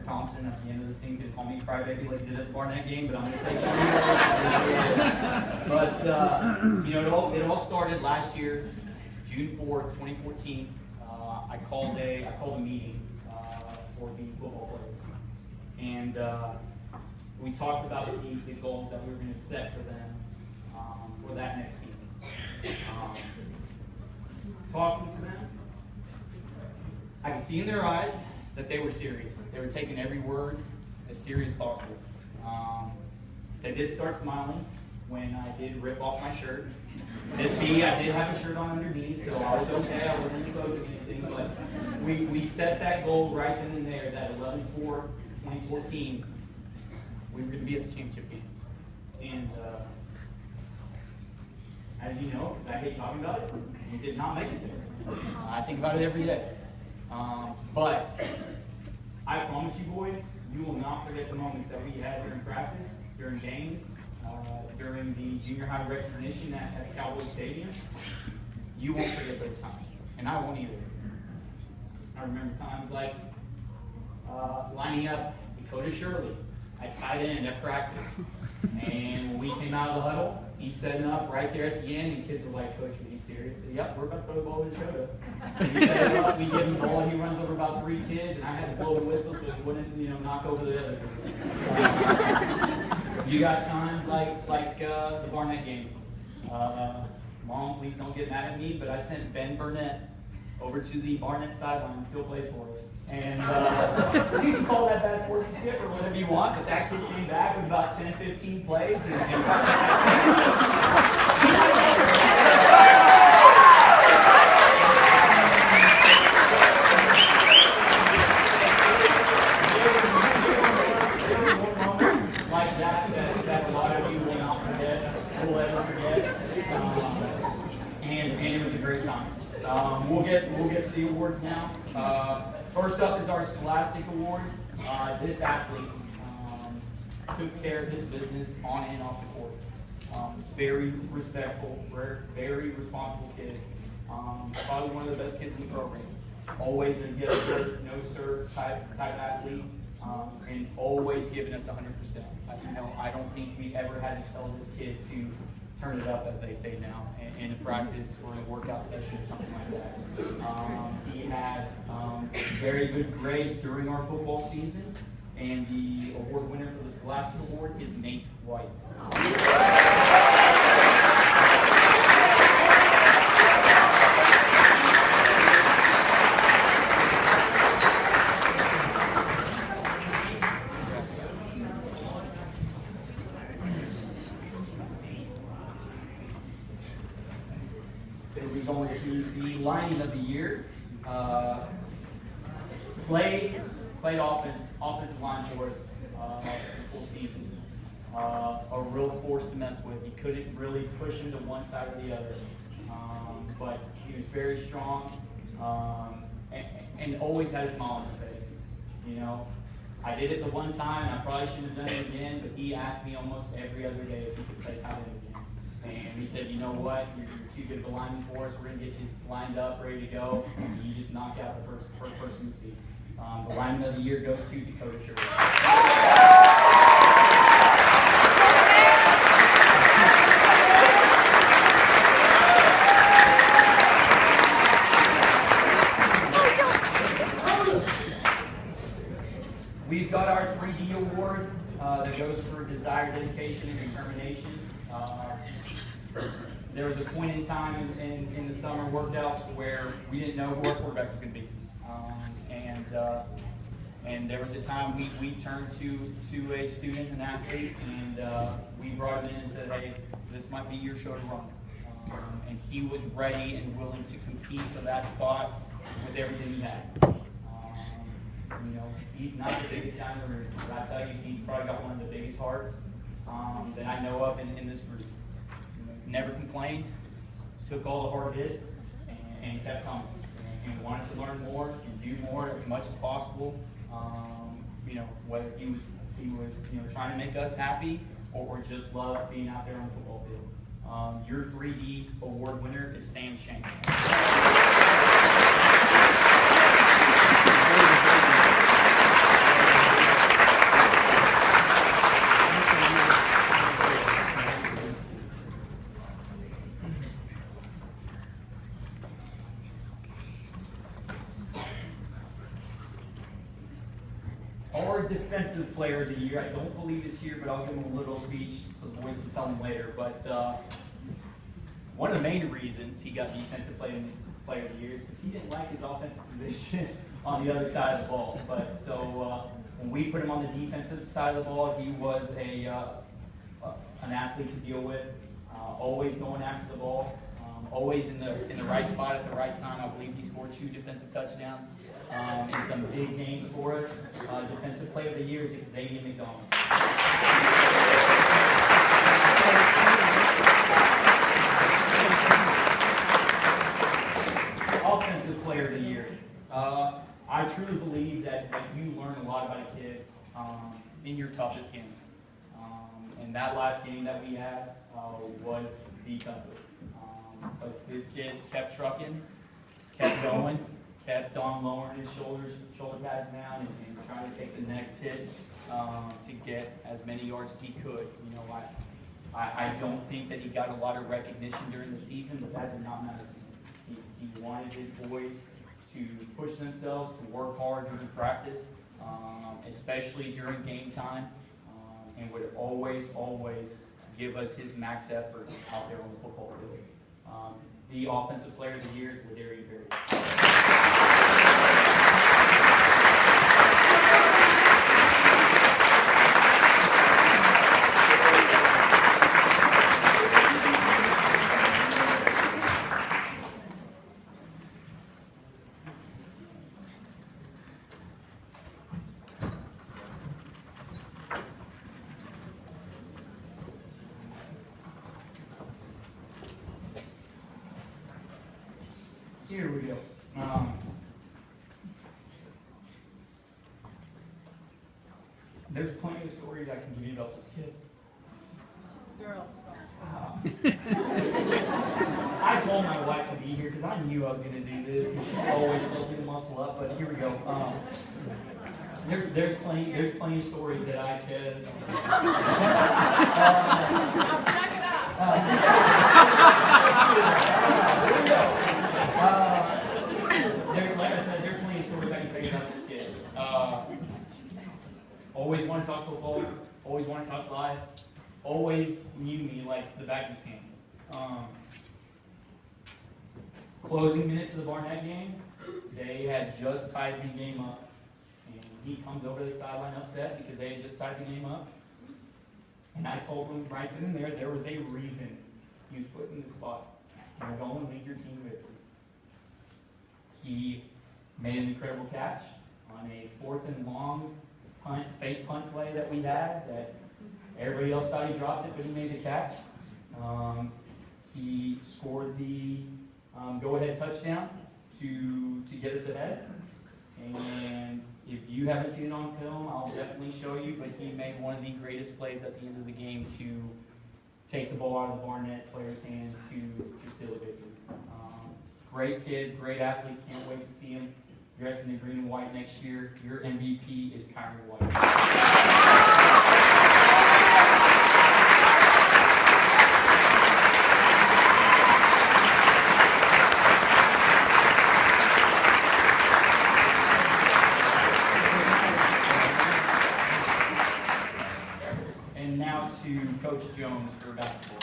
Thompson at the end of this thing's going to call me crybaby like he did at the Barnett game, but I'm going to take something. But, you know, it all started last year, June 4th, 2014. I called a meeting for the football player. And we talked about the goals that we were going to set for them for that next season. Talking to them, I could see in their eyes that they were serious. They were taking every word as serious as possible. They did start smiling when I did rip off my shirt. This B, I did have a shirt on underneath, so I was okay. I wasn't exposing anything, but we set that goal right then and there, that 11/4/2014, we were going to be at the championship game. And as you know, because I hate talking about it, we did not make it there. I think about it every day. But I promise you boys, you will not forget the moments that we had during practice, during games, during the junior high recognition at Cowboys Stadium. You won't forget those times, and I won't either. I remember times like lining up Dakota Shirley at tight end at practice. And when we came out of the huddle, he's setting up right there at the end, and kids were like, "Coach, are you serious?" I said, "Yep, we're about to throw the ball to Dakota." We set it up, we give him the ball, he runs over about 3 kids, and I had to blow the whistle so he wouldn't, knock over the other kids. You got times like the Barnett game. Mom, please don't get mad at me, but I sent Ben Burnett over to the Barnett sideline and still plays for us. And you can call that bad sportsmanship or whatever you want, but that kid came back with about 10, 15 plays. Like that a lot of you will not forget, will ever forget. And it was a great time. We'll get to the awards now. First up is our Scholastic Award. This athlete took care of his business on and off the court. Very respectful, very responsible kid. Probably one of the best kids in the program. Always a yes sir, no sir type athlete, and always giving us 100%. I don't think we ever had to tell this kid to turn it up, as they say now, in a practice or in a workout session or something like that. He had very good grades during our football season, and the award winner for the Scholastic Award is Nate White. We're going to the lineman of the year. Played offensive line for us the full season. A real force to mess with. You couldn't really push him to one side or the other. But he was very strong and always had a smile on his face. I did it the one time, and I probably shouldn't have done it again, but he asked me almost every other day if he could play tight end again. And he said, "You know what? You're too good of a lineman for us. We're going to get you lined up, ready to go." And you just knocked out the first person to see. The lineman of the year goes to Dakota Shirley. We've got our 3D award that goes for desire, dedication, and determination. There was a point in time in the summer workouts where we didn't know who our quarterback was going to be. And there was a time we turned to a student, an athlete, and we brought him in and said, "Hey, this might be your show to run." And he was ready and willing to compete for that spot with everything he had. He's not the biggest guy in the room, but I tell you, he's probably got one of the biggest hearts that I know of in this group. Never complained, took all the hard hits, and kept coming, and wanted to learn more and do more as much as possible. Whether he was trying to make us happy or just love being out there on the football field. Your 3D award winner is Sam Shank. Our defensive player of the year, I don't believe is here, but I'll give him a little speech so the boys can tell him later. But one of the main reasons he got defensive player of the year is because he didn't like his offensive position on the other side of the ball. But so when we put him on the defensive side of the ball, he was an athlete to deal with, always going after the ball, always in the right spot at the right time. I believe he scored 2 defensive touchdowns in some big games for us. Defensive player of the year is Xavier McDonald. Offensive player of the year. I truly believe that you learn a lot about a kid in your toughest games. And that last game that we had was the toughest. But this kid kept trucking, kept going, kept on lowering his shoulder pads down and trying to take the next hit to get as many yards as he could. You know, I don't think that he got a lot of recognition during the season, but that did not matter to him. He wanted his boys to push themselves, to work hard during practice, especially during game time, and would always give us his max effort out there on the football field. The offensive player of the year is Ladarius Berry. Here we go. There's plenty of stories I can give you about this kid. Girls. I told my wife to be here because I knew I was going to do this, and she always tells me to muscle up. But here we go. There's plenty of stories that I could. Now suck it up. Here we go. Like I said, there's plenty of stories I can tell you about this kid. Always want to talk football, always want to talk live, always knew me like the back of his hand. Closing minutes of the Barnett game, they had just tied the game up. And he comes over to the sideline upset because they had just tied the game up. And I told him right then and there was a reason he was put in the spot. You're going to lead your team to victory. He made an incredible catch on a 4th and long fake punt play that we had that everybody else thought he dropped it, but he made the catch. He scored the go-ahead touchdown to get us ahead. And if you haven't seen it on film, I'll definitely show you, but he made one of the greatest plays at the end of the game to take the ball out of the Barnett player's hand to seal a victory. Great kid, great athlete, can't wait to see him dressed in the green and white next year. Your MVP is Kyrie White. And now to Coach Jones for basketball.